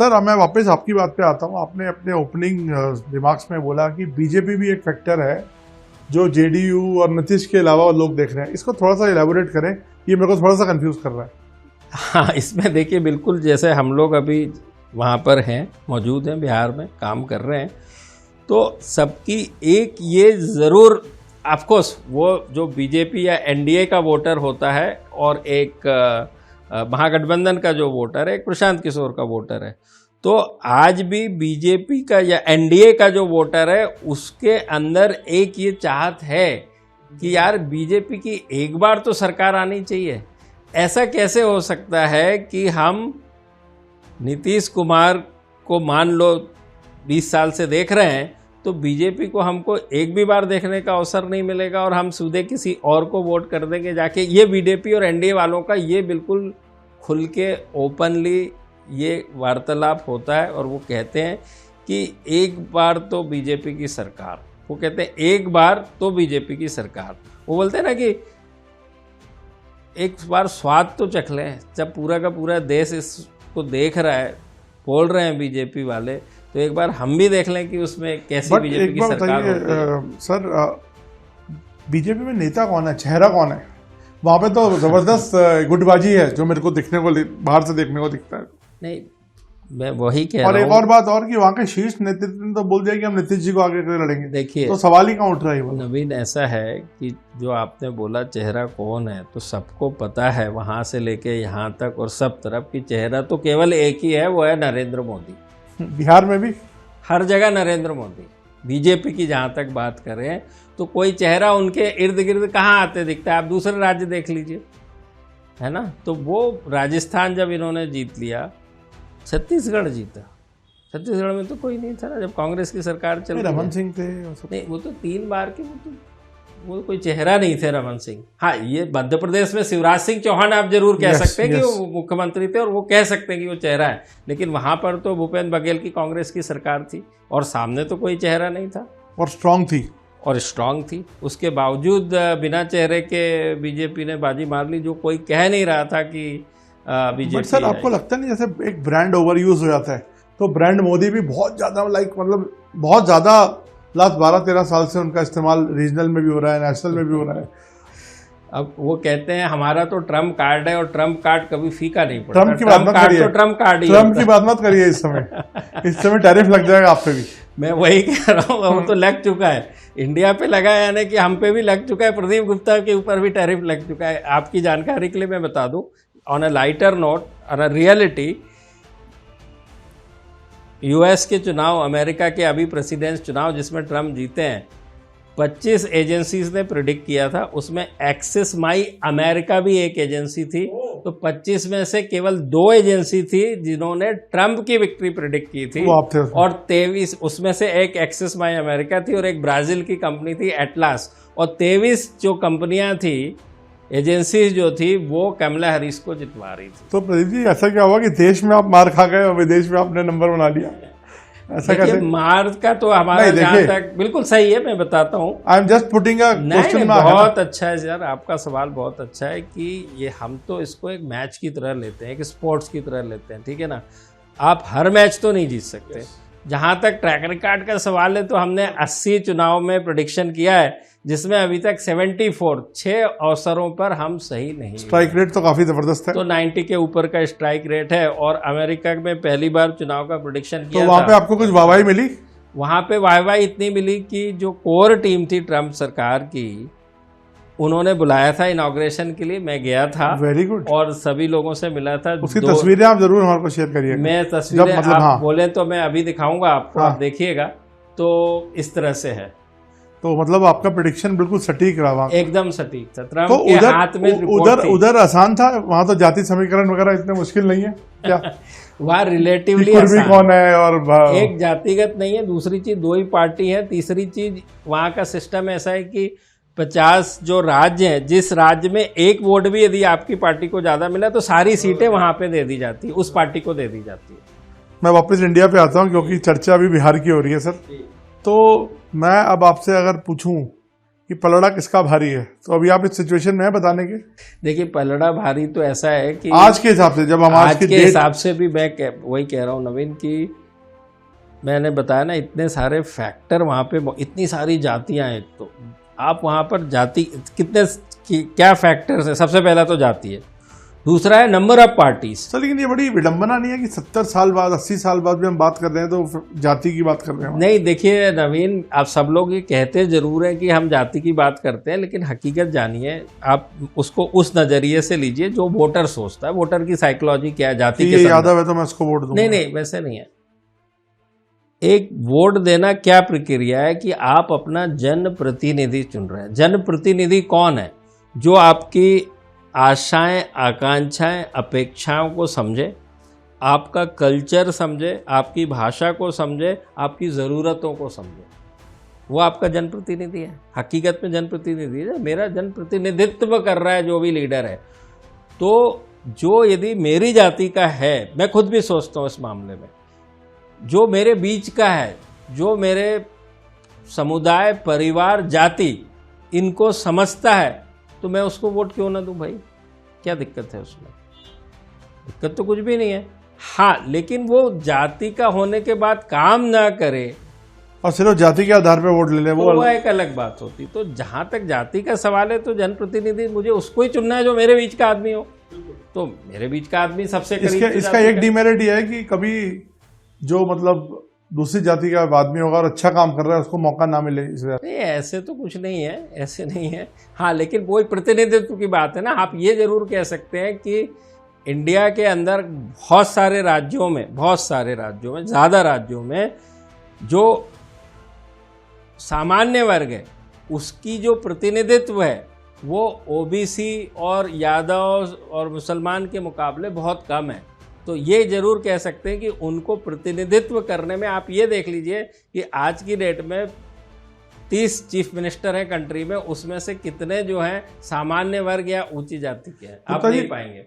Sir मैं वापस आपकी बात पे आता हूँ। आपने अपने ओपनिंग रिमार्क्स में बोला कि बीजेपी भी एक फैक्टर है जो जेडीयू और नीतीश के अलावा लोग देख रहे हैं। इसको थोड़ा सा इलेबोरेट करें, ये मेरे को थोड़ा सा कंफ्यूज कर रहा है। हाँ, इसमें देखिए बिल्कुल जैसे हम लोग अभी वहाँ पर हैं, मौजूद हैं, बिहार में काम कर रहे हैं, तो सबकी एक ये ज़रूर ऑफकोर्स वो जो बीजेपी या एनडीए का वोटर होता है और एक महागठबंधन का जो वोटर है, एक प्रशांत किशोर का वोटर है, तो आज भी बीजेपी का या एनडीए का जो वोटर है उसके अंदर एक ये चाहत है कि यार बीजेपी की एक बार तो सरकार आनी चाहिए। ऐसा कैसे हो सकता है कि हम नीतीश कुमार को मान लो 20 साल से देख रहे हैं, तो बीजेपी को हमको एक भी बार देखने का अवसर नहीं मिलेगा और हम सीधे किसी और को वोट कर देंगे जाके। ये बीजेपी और एनडीए वालों का ये बिल्कुल खुल के ओपनली ये वार्तालाप होता है और वो कहते हैं कि एक बार तो बीजेपी की सरकार, वो कहते हैं एक बार तो बीजेपी की सरकार। वो बोलते हैं ना कि एक बार स्वाद तो चख लें। जब पूरा का पूरा देश इसको देख रहा है, बोल रहे हैं बीजेपी वाले, तो एक बार हम भी देख लें कि उसमें कैसी बीजेपी की सरकार होती है। सर बीजेपी में नेता कौन है, चेहरा कौन है? वहाँ पे तो जबरदस्त गुटबाजी है जो मेरे को दिखने को, बाहर से देखने को दिखता है। नहीं, मैं वही कह रहा हूँ। और एक और बात और कि वहाँ के शीर्ष नेतृत्व ने तो बोल दिया कि हम नीतीश जी को आगे करके लड़ेंगे। देखिए, तो सवाल ही कहाँ उठ रहा है? नवीन, ऐसा है कि जो आपने बोला चेहरा कौन है, तो सबको पता है वहाँ से लेके यहाँ तक और सब तरफ की चेहरा तो केवल एक ही है, वो है नरेंद्र मोदी। बिहार में भी हर जगह नरेंद्र मोदी। बीजेपी की जहाँ तक बात करें तो कोई चेहरा उनके इर्द गिर्द कहाँ आते दिखता है? आप दूसरे राज्य देख लीजिए, है ना। तो वो राजस्थान जब इन्होंने जीत लिया, छत्तीसगढ़ जीता, छत्तीसगढ़ में तो कोई नहीं था ना जब कांग्रेस की सरकार चल रही। रमन सिंह थे। नहीं, वो तो 3 बार के, वो कोई चेहरा नहीं थे रमन सिंह। हाँ, ये मध्य प्रदेश में शिवराज सिंह चौहान आप जरूर कह सकते हैं कि वो मुख्यमंत्री थे और वो कह सकते हैं कि वो चेहरा है, लेकिन वहां पर तो भूपेंद्र बघेल की कांग्रेस की सरकार थी और सामने तो कोई चेहरा नहीं था और स्ट्रांग थी। उसके बावजूद बिना चेहरे के बीजेपी ने बाजी मार ली, जो कोई कह नहीं रहा था कि बीजेपी। सर आपको लगता नहीं जैसे एक ब्रांड ओवर यूज हो जाता है, तो ब्रांड मोदी भी बहुत ज्यादा मतलब बहुत ज्यादा लास्ट 12-13 साल से उनका इस्तेमाल रीजनल में भी हो रहा है, नेशनल में भी हो रहा है। अब वो कहते हैं हमारा तो ट्रम्प कार्ड है और ट्रम्प कार्ड कभी फीका नहीं पड़ता। ट्रम्प की बात मत करिए, ट्रम्प कार्ड ही ट्रम्प की बात मत करिए इस समय टैरिफ लग जाएगा आप पे भी। मैं वही कह रहा हूँ, वो तो लग चुका है, इंडिया पे लगा है, यानी कि हम पे भी लग चुका है, प्रदीप गुप्ता के ऊपर भी टैरिफ लग चुका है। आपकी जानकारी के लिए मैं बता दूं, on a lighter note, on a reality, US के चुनाव, अमेरिका के अभी प्रेसिडेंट चुनाव जिसमें ट्रम्प जीते हैं, 25 एजेंसीज ने प्रिडिक्ट किया था, उसमें एक्सिस माई अमेरिका भी एक एजेंसी थी। तो 25 में से केवल 2 एजेंसी थी जिन्होंने ट्रम्प की विक्ट्री प्रिडिक्ट की थी, और 23 उसमें से एक एक्सिस माई अमेरिका थी और एक ब्राजील की कंपनी थी एटलास, और 23 जो कंपनियां थी, एजेंसीज जो थी, वो कमला हैरिस को जितवा रही थी। तो प्रदीप जी ऐसा क्या हुआ कि देश में आप मार खा गए और विदेश में आपने नंबर बना लिया? ऐसा कैसे? मार का तो हमारा जहाँ तक बिल्कुल सही है, मैं बताता हूँ। I am just putting a question mark. बहुत अच्छा है सर, आपका सवाल बहुत अच्छा है कि ये हम तो इसको एक मैच की तरह लेते हैं, एक स्पोर्ट्स की तरह लेते हैं, ठीक है ना। आप हर मैच तो नहीं जीत सकते। जहाँ तक ट्रैक रिकॉर्ड का सवाल है, तो हमने 80 चुनाव में प्रेडिक्शन किया है, जिसमें अभी तक 74 6 अवसरों पर हम सही नहीं। स्ट्राइक रेट तो काफी जबरदस्त है, तो 90 के ऊपर का स्ट्राइक रेट है। और अमेरिका में पहली बार चुनाव का प्रेडिक्शन किया, तो वहां पे आपको कुछ वाहवाही मिली? वहां पे वाहवाही इतनी मिली कि जो कोर टीम थी ट्रम्प सरकार की, उन्होंने बुलाया था इनॉग्रेशन के लिए, मैं गया था। Very good. और सभी लोगों से मिला था। उसकी तस्वीरें आप जरूर हमारे को शेयर करिए। मैं तस्वीरें आप बोले तो मैं अभी दिखाऊंगा आपको, आप देखिएगा। तो इस तरह से है। तो मतलब आपका प्रेडिक्शन बिल्कुल सटीक रहा, एकदम सटीक था। ट्रम्प के हाथ में उधर आसान था, वहां तो जाति समीकरण वगैरह इतने मुश्किल नहीं है क्या? वहाँ रिलेटिवली कौन है, और एक जातिगत नहीं है, दूसरी चीज 2 ही पार्टी है, तीसरी चीज वहाँ का सिस्टम ऐसा है कि 50 जो राज्य हैं, जिस राज्य में एक वोट भी यदि आपकी पार्टी को ज्यादा मिला तो सारी सीटें वहां पे दे दी जाती है, उस पार्टी को दे दी जाती है। मैं वापस इंडिया पे आता हूँ क्योंकि चर्चा अभी बिहार की हो रही है सर। तो मैं अब आपसे अगर पूछूं कि पलड़ा किसका भारी है, तो अभी आप इस सिचुएशन में है बताने के? देखिए, पलड़ा भारी तो ऐसा है कि आज के हिसाब से, जब हम आज के हिसाब से भी मैं वही कह रहा हूँ नवीन, कि मैंने बताया ना, इतने सारे फैक्टर वहाँ पे, इतनी सारी जातियाँ हैं, तो आप वहाँ पर जाति कितने क्या फैक्टर्स है? सबसे पहला तो जाति है, दूसरा है नंबर ऑफ पार्टीज। तो लेकिन ये बड़ी विडंबना नहीं है कि 70 साल बाद 80 साल बाद भी हम बात कर रहे हैं तो जाति की बात कर रहे हैं? नहीं, देखिए नवीन, आप सब लोग ये कहते जरूर हैं कि हम जाति की बात करते हैं, लेकिन हकीकत जानिए, आप उसको उस नजरिए से लीजिए जो वोटर सोचता है। वोटर की साइकोलॉजी क्या है जाति के? यादव है तो मैं उसको वोट दूंगा? नहीं, वैसे नहीं है। एक वोट देना क्या प्रक्रिया है कि आप अपना जन प्रतिनिधि चुन रहे हैं। जन प्रतिनिधि कौन है? जो आपकी आशाएं, आकांक्षाएं, अपेक्षाओं को समझे, आपका कल्चर समझे, आपकी भाषा को समझे, आपकी ज़रूरतों को समझे, वो आपका जनप्रतिनिधि है। हकीकत में जनप्रतिनिधि है, मेरा जनप्रतिनिधित्व कर रहा है जो भी लीडर है। तो जो यदि मेरी जाति का है, मैं खुद भी सोचता हूँ इस मामले में, जो मेरे बीच का है, जो मेरे समुदाय, परिवार, जाति, इनको समझता है, तो मैं उसको वोट क्यों ना दूं भाई? क्या दिक्कत है उसमें? दिक्कत तो कुछ भी नहीं है। हाँ, लेकिन वो जाति का होने के बाद काम ना करे और सिर्फ जाति के आधार पर वोट ले ले, वो एक अलग बात होती। तो जहां तक जाति का सवाल है, तो जनप्रतिनिधि मुझे उसको ही चुनना है जो मेरे बीच का आदमी हो। तो मेरे बीच का आदमी सबसे करीब। इसका एक डिमेरिट ये है कि कभी जो मतलब दूसरी जाति का आदमी होगा और अच्छा काम कर रहा है, उसको मौका ना मिले। नहीं, ऐसे तो कुछ नहीं है, ऐसे नहीं है। हाँ, लेकिन वही प्रतिनिधित्व की बात है ना। आप ये जरूर कह सकते हैं कि इंडिया के अंदर बहुत सारे राज्यों में, ज़्यादा राज्यों में जो सामान्य वर्ग है, उसकी जो प्रतिनिधित्व है, वो ओबीसी और यादव और मुसलमान के मुकाबले बहुत कम है। तो ये जरूर कह सकते हैं कि उनको प्रतिनिधित्व करने में, आप ये देख लीजिए कि आज की डेट में 30 चीफ मिनिस्टर हैं कंट्री में, उसमें से कितने जो हैं सामान्य वर्ग या ऊंची जाति के हैं, आप नहीं पाएंगे।